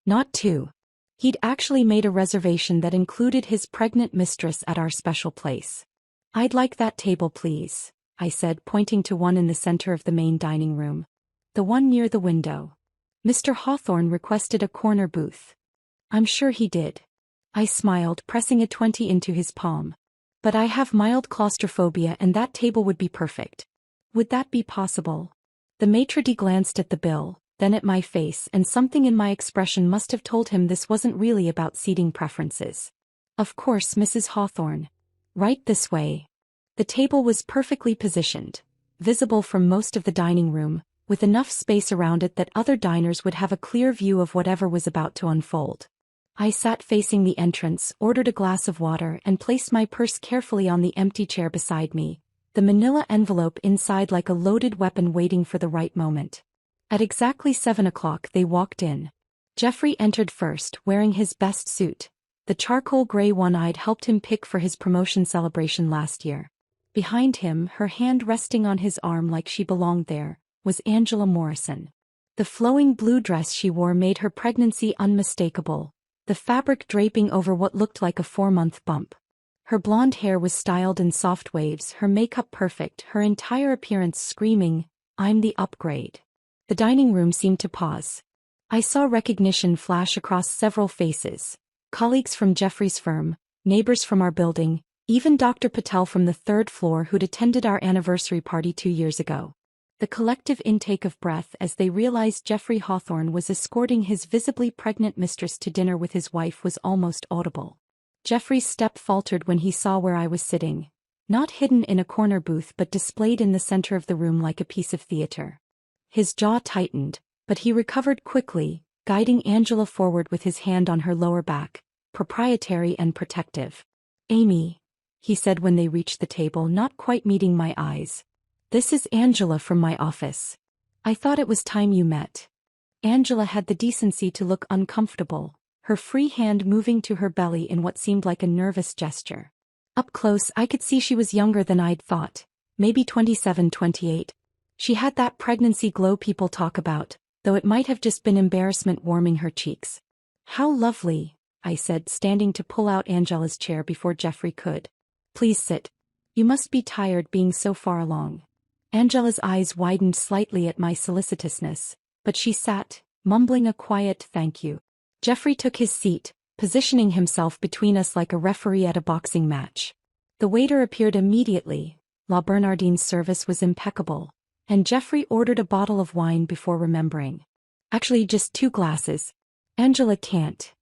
Not 2. He'd actually made a reservation that included his pregnant mistress at our special place. "I'd like that table, please," I said, pointing to one in the center of the main dining room. "The one near the window." "Mr. Hawthorne requested a corner booth." "I'm sure he did." I smiled, pressing a 20 into his palm. "But I have mild claustrophobia and that table would be perfect." "Would that be possible?" The maitre d' glanced at the bill, then at my face, and something in my expression must have told him this wasn't really about seating preferences. "Of course, Mrs. Hawthorne. Right this way." The table was perfectly positioned, visible from most of the dining room, with enough space around it that other diners would have a clear view of whatever was about to unfold. I sat facing the entrance, ordered a glass of water, and placed my purse carefully on the empty chair beside me, the manila envelope inside like a loaded weapon waiting for the right moment. At exactly 7 o'clock they walked in. Jeffrey entered first, wearing his best suit. The charcoal gray one I'd helped him pick for his promotion celebration last year. Behind him, her hand resting on his arm like she belonged there, was Angela Morrison. The flowing blue dress she wore made her pregnancy unmistakable, the fabric draping over what looked like a 4-month bump. Her blonde hair was styled in soft waves, her makeup perfect, her entire appearance screaming, "I'm the upgrade." The dining room seemed to pause. I saw recognition flash across several faces. Colleagues from Jeffrey's firm, neighbors from our building, even Dr. Patel from the 3rd floor who'd attended our anniversary party 2 years ago. The collective intake of breath as they realized Jeffrey Hawthorne was escorting his visibly pregnant mistress to dinner with his wife was almost audible. Jeffrey's step faltered when he saw where I was sitting, not hidden in a corner booth but displayed in the center of the room like a piece of theater. His jaw tightened, but he recovered quickly, guiding Angela forward with his hand on her lower back, proprietary and protective. "Amy." he said when they reached the table, not quite meeting my eyes. "This is Angela from my office. I thought it was time you met." Angela had the decency to look uncomfortable, her free hand moving to her belly in what seemed like a nervous gesture. Up close I could see she was younger than I'd thought, maybe 27, 28. She had that pregnancy glow people talk about, though it might have just been embarrassment warming her cheeks. "How lovely," I said, standing to pull out Angela's chair before Jeffrey could. "Please sit. You must be tired being so far along." Angela's eyes widened slightly at my solicitousness, but she sat, mumbling a quiet thank you. Jeffrey took his seat, positioning himself between us like a referee at a boxing match. The waiter appeared immediately. La Bernardine's service was impeccable, and Jeffrey ordered a bottle of wine before remembering. "Actually, just 2 glasses. Angela can't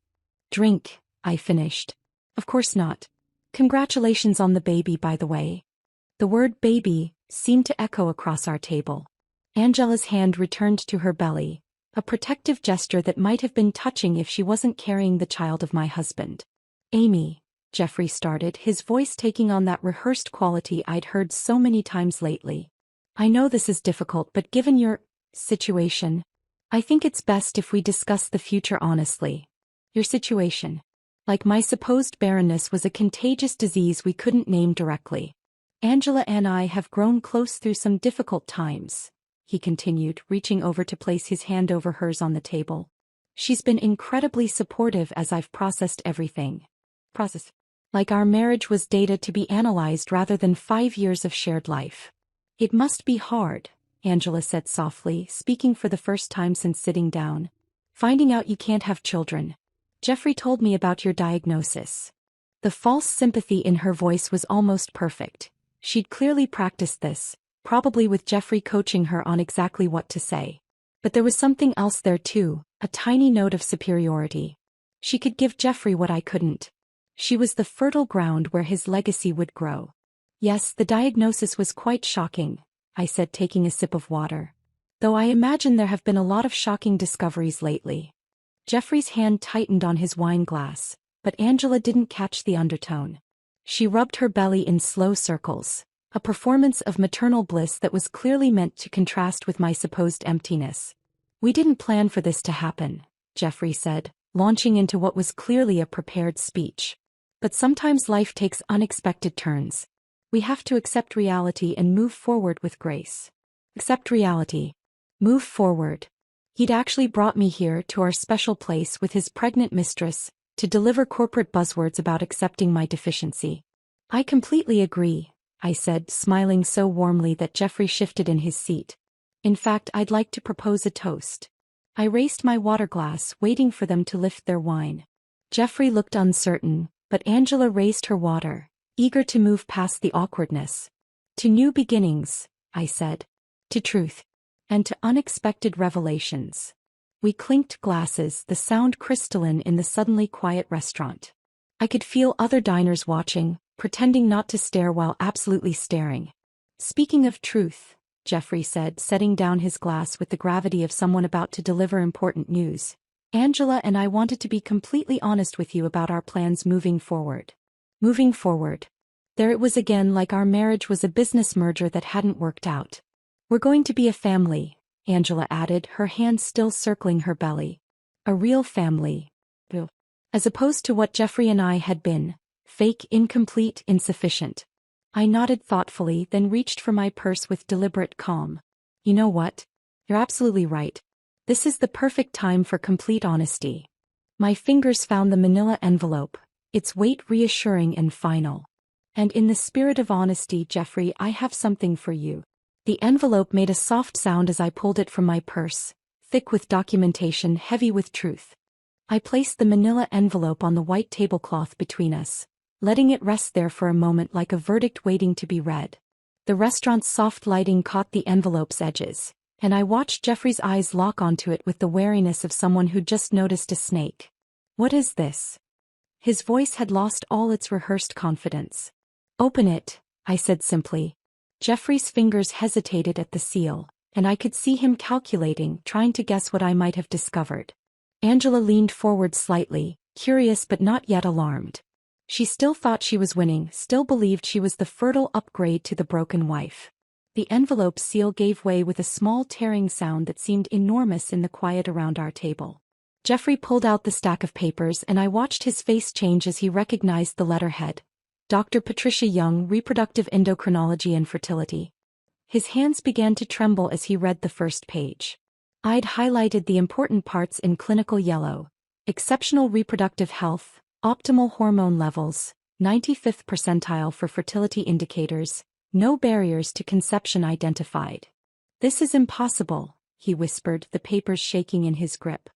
drink," I finished. "Of course not. Congratulations on the baby, by the way." The word baby seemed to echo across our table. Angela's hand returned to her belly, a protective gesture that might have been touching if she wasn't carrying the child of my husband. "Amy," Jeffrey started, his voice taking on that rehearsed quality I'd heard so many times lately. "I know this is difficult, but given your situation, I think it's best if we discuss the future honestly." "Your situation?" "Like my supposed barrenness was a contagious disease we couldn't name directly. Angela and I have grown close through some difficult times," he continued, reaching over to place his hand over hers on the table. "She's been incredibly supportive as I've processed everything. Like our marriage was data to be analyzed rather than 5 years of shared life." "It must be hard," Angela said softly, speaking for the first time since sitting down. "Finding out you can't have children. Jeffrey told me about your diagnosis." The false sympathy in her voice was almost perfect. She'd clearly practiced this, probably with Jeffrey coaching her on exactly what to say. But there was something else there too, a tiny note of superiority. She could give Jeffrey what I couldn't. She was the fertile ground where his legacy would grow. "Yes, the diagnosis was quite shocking," I said, taking a sip of water. "Though I imagine there have been a lot of shocking discoveries lately." Jeffrey's hand tightened on his wine glass, but Angela didn't catch the undertone. She rubbed her belly in slow circles, a performance of maternal bliss that was clearly meant to contrast with my supposed emptiness. "We didn't plan for this to happen," Jeffrey said, launching into what was clearly a prepared speech. "But sometimes life takes unexpected turns. We have to accept reality and move forward with grace." "Accept reality. Move forward." He'd actually brought me here to our special place with his pregnant mistress to deliver corporate buzzwords about accepting my deficiency. "I completely agree," I said, smiling so warmly that Jeffrey shifted in his seat. "In fact, I'd like to propose a toast." I raised my water glass, waiting for them to lift their wine. Jeffrey looked uncertain, but Angela raised her water, eager to move past the awkwardness. "To new beginnings," I said. "To truth. And to unexpected revelations." We clinked glasses, the sound crystalline in the suddenly quiet restaurant. I could feel other diners watching, pretending not to stare while absolutely staring. "Speaking of truth," Jeffrey said, setting down his glass with the gravity of someone about to deliver important news, "Angela and I wanted to be completely honest with you about our plans moving forward." Moving forward. There it was again, like our marriage was a business merger that hadn't worked out. "We're going to be a family," Angela added, her hand still circling her belly. "A real family. As opposed to what Jeffrey and I had been, fake, incomplete, insufficient." I nodded thoughtfully, then reached for my purse with deliberate calm. "You know what? You're absolutely right. This is the perfect time for complete honesty." My fingers found the manila envelope, its weight reassuring and final. "And in the spirit of honesty, Jeffrey, I have something for you." The envelope made a soft sound as I pulled it from my purse, thick with documentation, heavy with truth. I placed the manila envelope on the white tablecloth between us, letting it rest there for a moment like a verdict waiting to be read. The restaurant's soft lighting caught the envelope's edges, and I watched Jeffrey's eyes lock onto it with the wariness of someone who'd just noticed a snake. "What is this?" His voice had lost all its rehearsed confidence. "Open it," I said simply. Jeffrey's fingers hesitated at the seal, and I could see him calculating, trying to guess what I might have discovered. Angela leaned forward slightly, curious but not yet alarmed. She still thought she was winning, still believed she was the fertile upgrade to the broken wife. The envelope seal gave way with a small tearing sound that seemed enormous in the quiet around our table. Jeffrey pulled out the stack of papers and I watched his face change as he recognized the letterhead. Dr. Patricia Young, Reproductive Endocrinology and Fertility. His hands began to tremble as he read the first page. I'd highlighted the important parts in clinical yellow. Exceptional reproductive health, optimal hormone levels, 95th percentile for fertility indicators, no barriers to conception identified. This is impossible, he whispered, the papers shaking in his grip.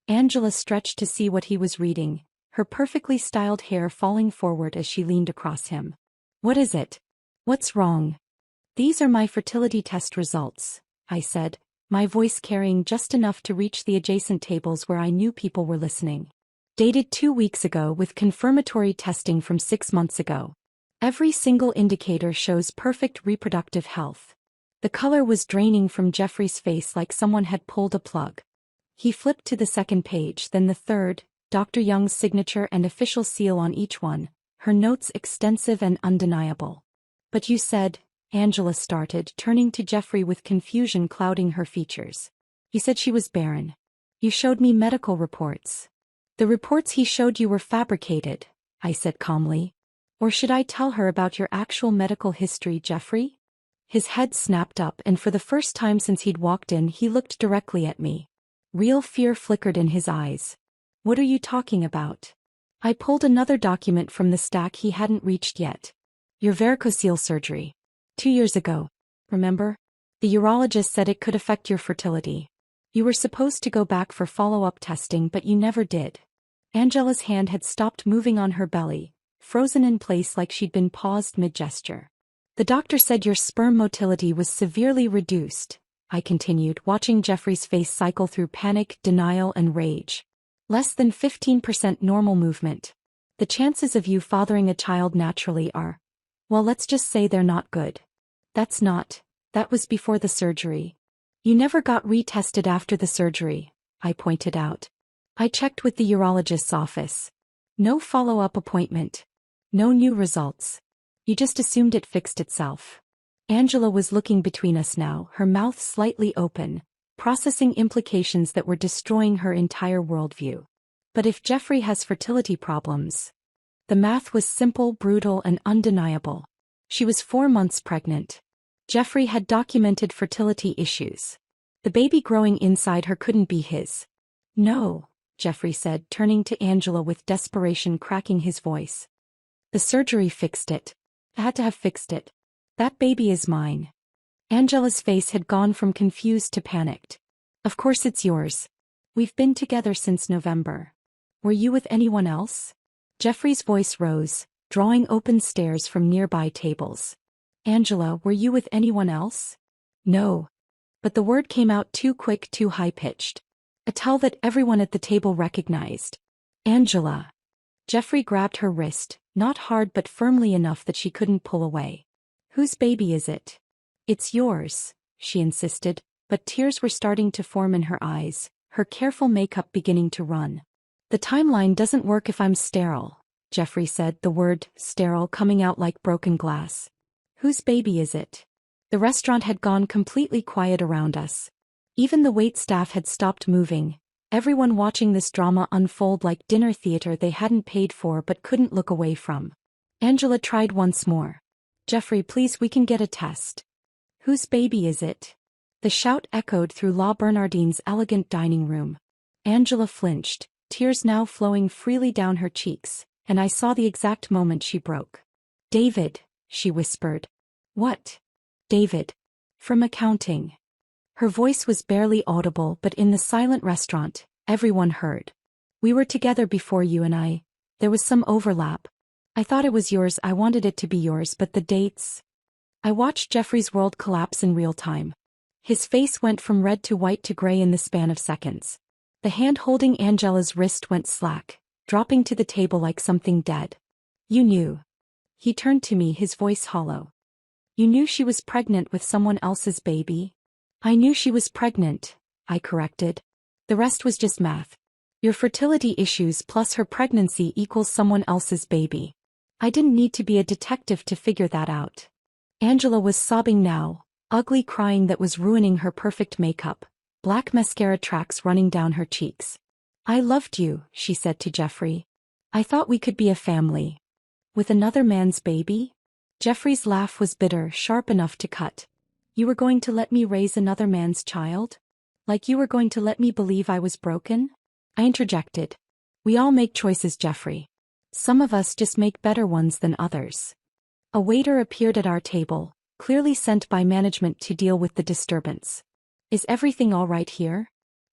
Angela stretched to see what he was reading, her perfectly styled hair falling forward as she leaned across him. What is it? What's wrong? These are my fertility test results, I said, my voice carrying just enough to reach the adjacent tables where I knew people were listening. Dated 2 weeks ago with confirmatory testing from 6 months ago. Every single indicator shows perfect reproductive health. The color was draining from Jeffrey's face like someone had pulled a plug. He flipped to the second page, then the third, Dr. Young's signature and official seal on each one, her notes extensive and undeniable. But you said, Angela started, turning to Jeffrey with confusion clouding her features. You said she was barren. You showed me medical reports. The reports he showed you were fabricated, I said calmly. Or should I tell her about your actual medical history, Jeffrey? His head snapped up and for the first time since he'd walked in he looked directly at me. Real fear flickered in his eyes. What are you talking about? I pulled another document from the stack he hadn't reached yet. Your varicocele surgery. 2 years ago. Remember? The urologist said it could affect your fertility. You were supposed to go back for follow-up testing but you never did. Angela's hand had stopped moving on her belly, frozen in place like she'd been paused mid-gesture. The doctor said your sperm motility was severely reduced, I continued, watching Jeffrey's face cycle through panic, denial and rage. Less than 15% normal movement. The chances of you fathering a child naturally are, well, let's just say they're not good. That was before the surgery. You never got retested after the surgery, I pointed out. I checked with the urologist's office. No follow-up appointment. No new results. You just assumed it fixed itself. Angela was looking between us now, her mouth slightly open, processing implications that were destroying her entire worldview. But if Jeffrey has fertility problems... The math was simple, brutal, and undeniable. She was 4 months pregnant. Jeffrey had documented fertility issues. The baby growing inside her couldn't be his. No, Jeffrey said, turning to Angela with desperation cracking his voice. The surgery fixed it. I had to have fixed it. That baby is mine. Angela's face had gone from confused to panicked. Of course it's yours. We've been together since November. Were you with anyone else? Jeffrey's voice rose, drawing open stares from nearby tables. Angela, were you with anyone else? No. But the word came out too quick, too high-pitched. A tell that everyone at the table recognized. Angela. Jeffrey grabbed her wrist, not hard but firmly enough that she couldn't pull away. Whose baby is it? It's yours, she insisted, but tears were starting to form in her eyes, her careful makeup beginning to run. The timeline doesn't work if I'm sterile, Jeffrey said, the word sterile coming out like broken glass. Whose baby is it? The restaurant had gone completely quiet around us. Even the wait staff had stopped moving, everyone watching this drama unfold like dinner theater they hadn't paid for but couldn't look away from. Angela tried once more. Jeffrey, please, we can get a test. Whose baby is it? The shout echoed through La Bernardine's elegant dining room. Angela flinched, tears now flowing freely down her cheeks, and I saw the exact moment she broke. David, she whispered. What? David. From accounting. Her voice was barely audible, but in the silent restaurant, everyone heard. We were together before you and I. There was some overlap. I thought it was yours, I wanted it to be yours, but the dates... I watched Jeffrey's world collapse in real time. His face went from red to white to gray in the span of seconds. The hand holding Angela's wrist went slack, dropping to the table like something dead. You knew. He turned to me, his voice hollow. You knew she was pregnant with someone else's baby? I knew she was pregnant, I corrected. The rest was just math. Your fertility issues plus her pregnancy equals someone else's baby. I didn't need to be a detective to figure that out. Angela was sobbing now, ugly crying that was ruining her perfect makeup, black mascara tracks running down her cheeks. I loved you, she said to Jeffrey. I thought we could be a family. With another man's baby? Jeffrey's laugh was bitter, sharp enough to cut. You were going to let me raise another man's child? Like you were going to let me believe I was broken? I interjected. We all make choices, Jeffrey. Some of us just make better ones than others. A waiter appeared at our table, clearly sent by management to deal with the disturbance. Is everything all right here?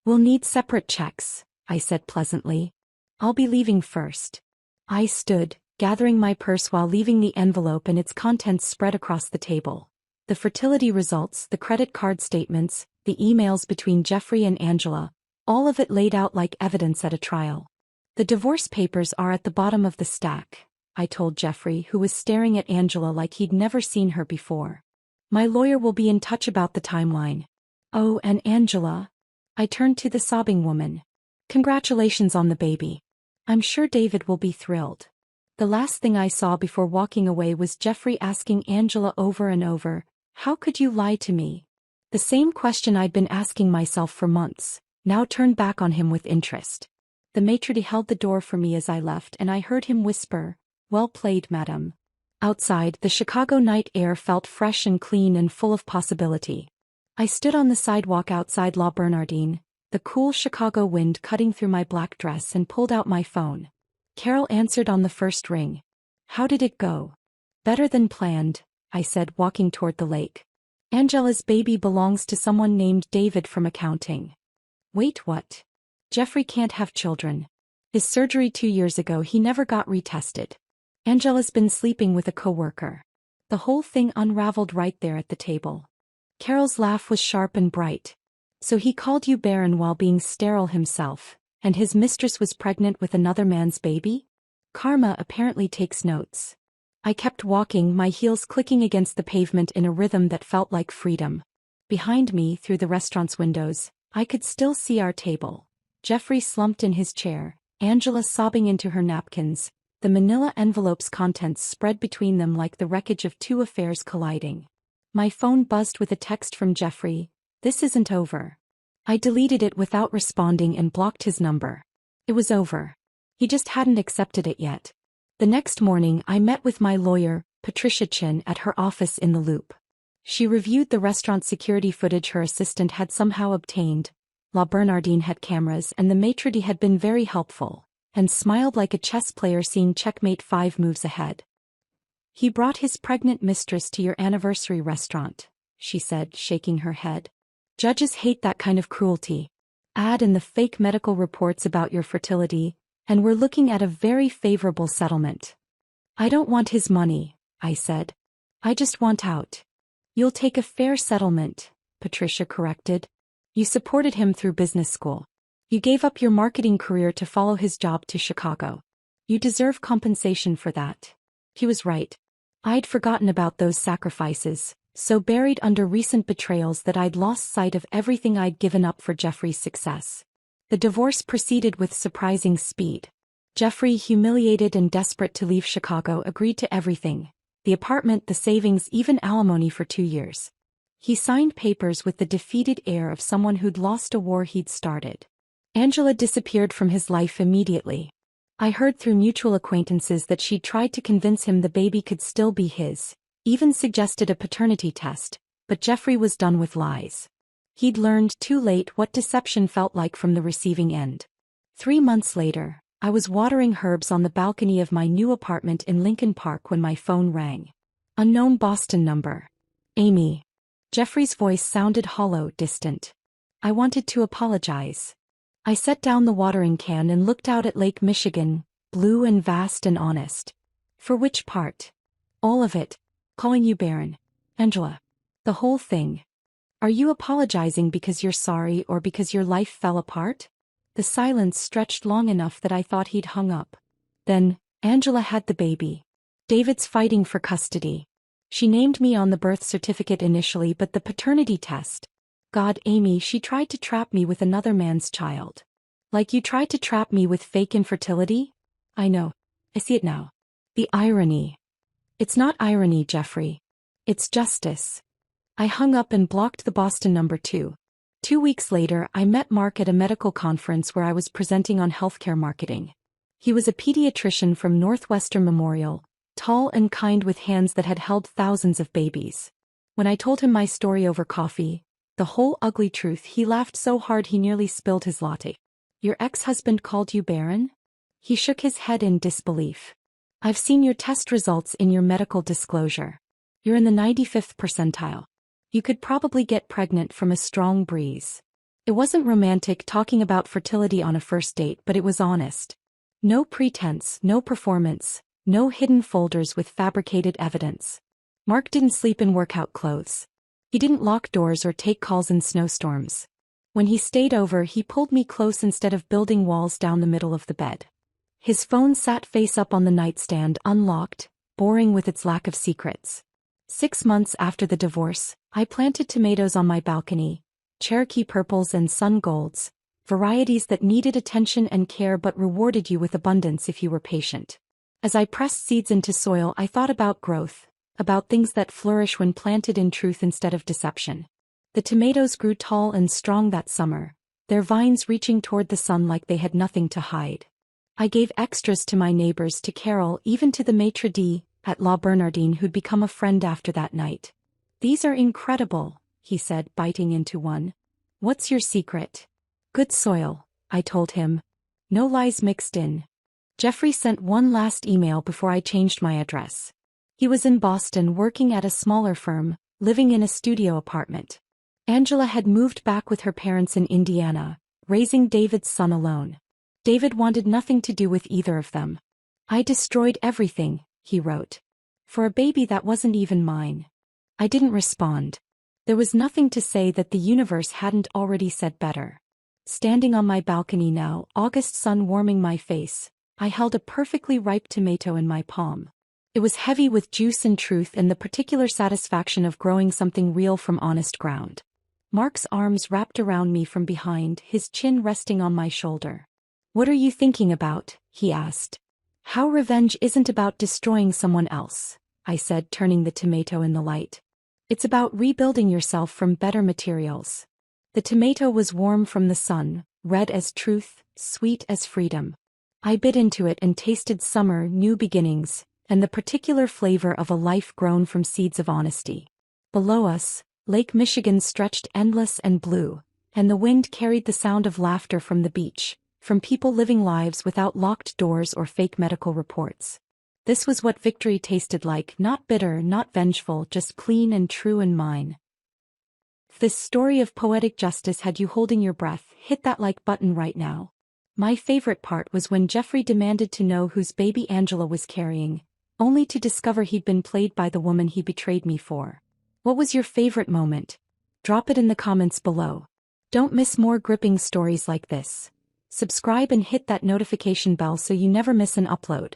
We'll need separate checks, I said pleasantly. I'll be leaving first. I stood, gathering my purse while leaving the envelope and its contents spread across the table. The fertility results, the credit card statements, the emails between Jeffrey and Angela, all of it laid out like evidence at a trial. The divorce papers are at the bottom of the stack, I told Jeffrey, who was staring at Angela like he'd never seen her before. My lawyer will be in touch about the timeline. Oh, and Angela. I turned to the sobbing woman. Congratulations on the baby. I'm sure David will be thrilled. The last thing I saw before walking away was Jeffrey asking Angela over and over, how could you lie to me? The same question I'd been asking myself for months, now turned back on him with interest. The maitre d' held the door for me as I left and I heard him whisper, well played, madam. Outside, the Chicago night air felt fresh and clean and full of possibility. I stood on the sidewalk outside La Bernardine, the cool Chicago wind cutting through my black dress, and pulled out my phone. Carol answered on the first ring. How did it go? Better than planned, I said, walking toward the lake. Angela's baby belongs to someone named David from accounting. Wait, what? Jeffrey can't have children. His surgery 2 years ago, he never got retested. Angela's been sleeping with a coworker. The whole thing unraveled right there at the table. Carol's laugh was sharp and bright. So he called you Barren while being sterile himself, and his mistress was pregnant with another man's baby? Karma apparently takes notes. I kept walking, my heels clicking against the pavement in a rhythm that felt like freedom. Behind me, through the restaurant's windows, I could still see our table. Jeffrey slumped in his chair, Angela sobbing into her napkins, the manila envelope's contents spread between them like the wreckage of two affairs colliding. My phone buzzed with a text from Jeffrey. This isn't over. I deleted it without responding and blocked his number. It was over. He just hadn't accepted it yet. The next morning I met with my lawyer, Patricia Chin, at her office in the Loop. She reviewed the restaurant security footage her assistant had somehow obtained. La Bernardine had cameras and the maitre d' had been very helpful, and smiled like a chess player seeing checkmate 5 moves ahead. He brought his pregnant mistress to your anniversary restaurant, she said, shaking her head. Judges hate that kind of cruelty. Add in the fake medical reports about your fertility, and we're looking at a very favorable settlement. I don't want his money, I said. I just want out. You'll take a fair settlement, Patricia corrected. You supported him through business school. You gave up your marketing career to follow his job to Chicago. You deserve compensation for that. He was right. I'd forgotten about those sacrifices, so buried under recent betrayals that I'd lost sight of everything I'd given up for Jeffrey's success. The divorce proceeded with surprising speed. Jeffrey, humiliated and desperate to leave Chicago, agreed to everything. The apartment, the savings, even alimony for 2 years. He signed papers with the defeated air of someone who'd lost a war he'd started. Angela disappeared from his life immediately. I heard through mutual acquaintances that she'd tried to convince him the baby could still be his, even suggested a paternity test, but Jeffrey was done with lies. He'd learned too late what deception felt like from the receiving end. 3 months later, I was watering herbs on the balcony of my new apartment in Lincoln Park when my phone rang. Unknown Boston number. Amy. Jeffrey's voice sounded hollow, distant. I wanted to apologize. I set down the watering can and looked out at Lake Michigan, blue and vast and honest. For which part? All of it. Calling you Barren. Angela. The whole thing. Are you apologizing because you're sorry or because your life fell apart? The silence stretched long enough that I thought he'd hung up. Then, Angela had the baby. David's fighting for custody. She named me on the birth certificate initially, but the paternity test. God, Amy, she tried to trap me with another man's child. Like you tried to trap me with fake infertility? I know. I see it now. The irony. It's not irony, Jeffrey. It's justice. I hung up and blocked the Boston number 2. 2 weeks later, I met Mark at a medical conference where I was presenting on healthcare marketing. He was a pediatrician from Northwestern Memorial, tall and kind with hands that had held thousands of babies. When I told him my story over coffee, the whole ugly truth, he laughed so hard he nearly spilled his latte. Your ex-husband called you Barren? He shook his head in disbelief. I've seen your test results in your medical disclosure. You're in the 95th percentile. You could probably get pregnant from a strong breeze. It wasn't romantic talking about fertility on a first date, but it was honest. No pretense, no performance, no hidden folders with fabricated evidence. Mark didn't sleep in workout clothes. He didn't lock doors or take calls in snowstorms. When he stayed over, he pulled me close instead of building walls down the middle of the bed. His phone sat face up on the nightstand, unlocked, boring with its lack of secrets. 6 months after the divorce, I planted tomatoes on my balcony, Cherokee purples and sun golds, varieties that needed attention and care but rewarded you with abundance if you were patient. As I pressed seeds into soil, I thought about growth, about things that flourish when planted in truth instead of deception. The tomatoes grew tall and strong that summer, their vines reaching toward the sun like they had nothing to hide. I gave extras to my neighbors, to Carol, even to the maitre d' at La Bernardine who'd become a friend after that night. These are incredible, he said, biting into one. What's your secret? Good soil, I told him. No lies mixed in. Jeffrey sent one last email before I changed my address. He was in Boston working at a smaller firm, living in a studio apartment. Angela had moved back with her parents in Indiana, raising David's son alone. David wanted nothing to do with either of them. I destroyed everything, he wrote. For a baby that wasn't even mine. I didn't respond. There was nothing to say that the universe hadn't already said better. Standing on my balcony now, August sun warming my face, I held a perfectly ripe tomato in my palm. It was heavy with juice and truth and the particular satisfaction of growing something real from honest ground. Mark's arms wrapped around me from behind, his chin resting on my shoulder. What are you thinking about? He asked. How revenge isn't about destroying someone else, I said, turning the tomato in the light. It's about rebuilding yourself from better materials. The tomato was warm from the sun, red as truth, sweet as freedom. I bit into it and tasted summer, new beginnings, and the particular flavor of a life grown from seeds of honesty. Below us, Lake Michigan stretched endless and blue, and the wind carried the sound of laughter from the beach, from people living lives without locked doors or fake medical reports. This was what victory tasted like, not bitter, not vengeful, just clean and true and mine. If this story of poetic justice had you holding your breath, hit that like button right now. My favorite part was when Jeffrey demanded to know whose baby Angela was carrying, only to discover he'd been played by the woman he betrayed me for. What was your favorite moment? Drop it in the comments below. Don't miss more gripping stories like this. Subscribe and hit that notification bell so you never miss an upload.